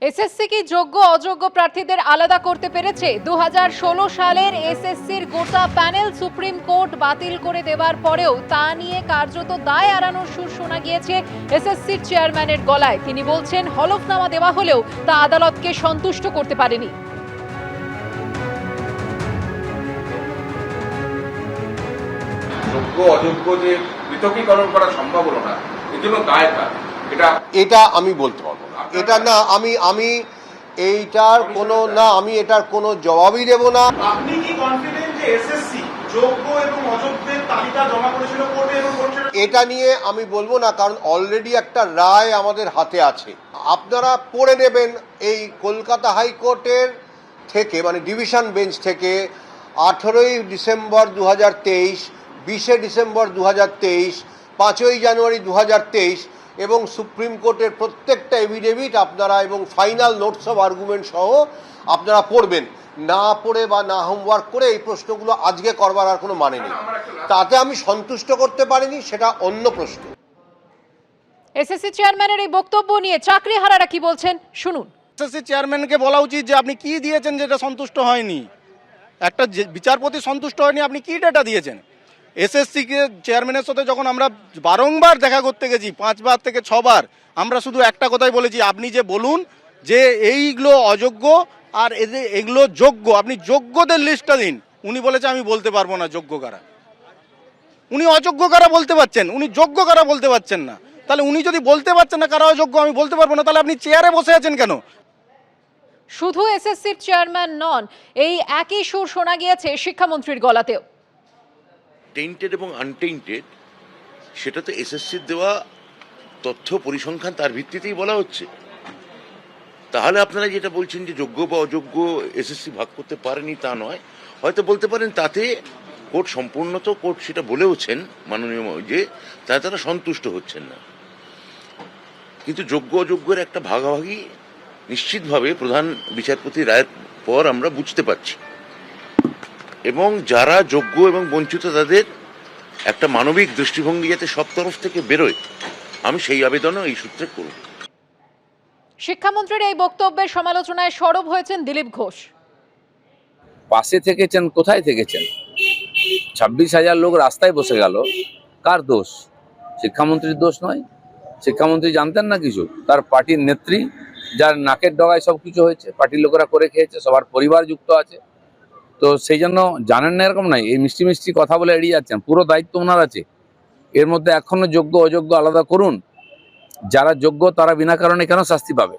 SSC কি যোগ্য অযোগ্য প্রার্থীদের আলাদা করতে পেরেছে? 2016 সালের এসএসসির গোটা প্যানেল সুপ্রিম কোর্ট বাতিল করে দেওয়ার পরেও তা নিয়ে কার্যত দায় এড়ানোর সুর শোনা গিয়েছে এসএসসির চেয়ারম্যানের গলায়। তিনি বলছেন, হলফনামা দেওয়া হলেও তা আদালতকে সন্তুষ্ট করতে পারেনি। যোগ্য অযোগ্য যে পৃথকীকরণ করা সম্ভব হলো না, এর জন্য দায় কার? এটা আমি বলতে পারবো না। এটা না, আমি এটার কোনো জবাবই দেব না। আপনি কি কনফিডেন্ট যে এসএসসি যোগ্য এবং অযোগ্যের তালিকা জমা করেছিল কোর্টে এবং এটা নিয়ে আমি বলবো না, কারণ অলরেডি একটা রায় আমাদের হাতে আছে। আপনারা পড়ে নেবেন, এই কলকাতা হাইকোর্টের থেকে, মানে ডিভিশন বেঞ্চ থেকে 18ই ডিসেম্বর 2023, 20শে ডিসেম্বর 2023, 5ই জানুয়ারি 2023 এবং সুপ্রিম কোর্টের প্রত্যেকটা এভিডেভিট আপনারা এবং ফাইনাল নোটস অফ আর্গুমেন্ট সহ আপনারা পড়বেন। না পড়ে বা না হোমওয়ার্ক করে এই প্রশ্নগুলো আজকে করবার আর কোনো মানে নেই। তাতে আমি সন্তুষ্ট করতে পারিনি, সেটা অন্য প্রশ্ন। এসএসসি চেয়ারম্যানের এই বক্তব্য নিয়ে চাকরিহারারা কি বলছেন শুনুন। এসএসসি চেয়ারম্যানকে বলা উচিত যে আপনি কি দিয়েছেন যেটা সন্তুষ্ট হয়নি। একটা বিচারপতি সন্তুষ্ট হয়নি, আপনি কি ডেটা দিয়েছেন? এসএসসি কে চেয়ারম্যানের সাথে যখন আমরা বারংবার দেখা করতে গেছি, 5 বার থেকে 6 বার, আমরা শুধু একটা কথাই বলেছি, আপনি যে বলুন যে এইগুলো অযোগ্য আর এগুলো যোগ্য, আপনি যোগ্যদের লিস্টটা দিন। উনি বলেছে আমি বলতে পারবো না যোগ্য কারা। উনি অযোগ্য কারা বলতে পারছেন, উনি যোগ্য কারা বলতে পারছেন না। তাহলে উনি যদি বলতে পারছেন না কারা অযোগ্য আমি বলতে পারবো না, তাহলে আপনি চেয়ারে বসে আছেন কেন? শুধু এসএসসির চেয়ারম্যান নন, এই একই সুর শোনা গিয়েছে শিক্ষামন্ত্রীর গলাতেও। টেইন্টেড এবং আনটেইন্টেড সেটা তো এসএসসির দেওয়া তথ্য পরিসংখ্যান, তার ভিত্তিতেই বলা হচ্ছে। তাহলে আপনারা যেটা বলছেন যে যোগ্য বা অযোগ্য এসএসসি ভাগ করতে পারেনি, তা নয়। হয়তো বলতে পারেন তাতে কোর্ট সম্পূর্ণত কোর্ট সেটা বলেওছেন মাননীয় যে তাতে তারা সন্তুষ্ট হচ্ছেন না। কিন্তু যোগ্য অযোগ্যের একটা ভাগাভাগি নিশ্চিতভাবে প্রধান বিচারপতি রায়ের পর আমরা বুঝতে পারছি, এবং যারা যোগ্য এবং বঞ্চিত তাদের একটা মানবিক দৃষ্টিভঙ্গি যাতে সব তরফ থেকে বেরোয়, আমি সেই আবেদনও এই সূত্রে করব। শিক্ষামন্ত্রীর এই বক্তব্যের সমালোচনায় সরব হয়েছেন দিলীপ ঘোষ। পাশে থেকেছেন, কোথায় থেকেছেন? 26,000 লোক রাস্তায় বসে গেল, কার দোষ? শিক্ষামন্ত্রীর দোষ নয়। শিক্ষামন্ত্রী জানতেন না কিছু? তার পার্টির নেত্রী, যার নাকের ডগায় সব কিছু হয়েছে, পার্টির লোকেরা করে খেয়েছে, সবার পরিবার যুক্ত আছে, তো সেই জন্য জানেন না এরকম নাই। এই মিষ্টি মিষ্টি কথা বলে এড়িয়ে যাচ্ছেন, পুরো দায়িত্ব ওনার আছে। এর মধ্যে এখনো যোগ্য অযোগ্য আলাদা করুন। যারা যোগ্য তারা বিনা কারণে কেন শাস্তি পাবে?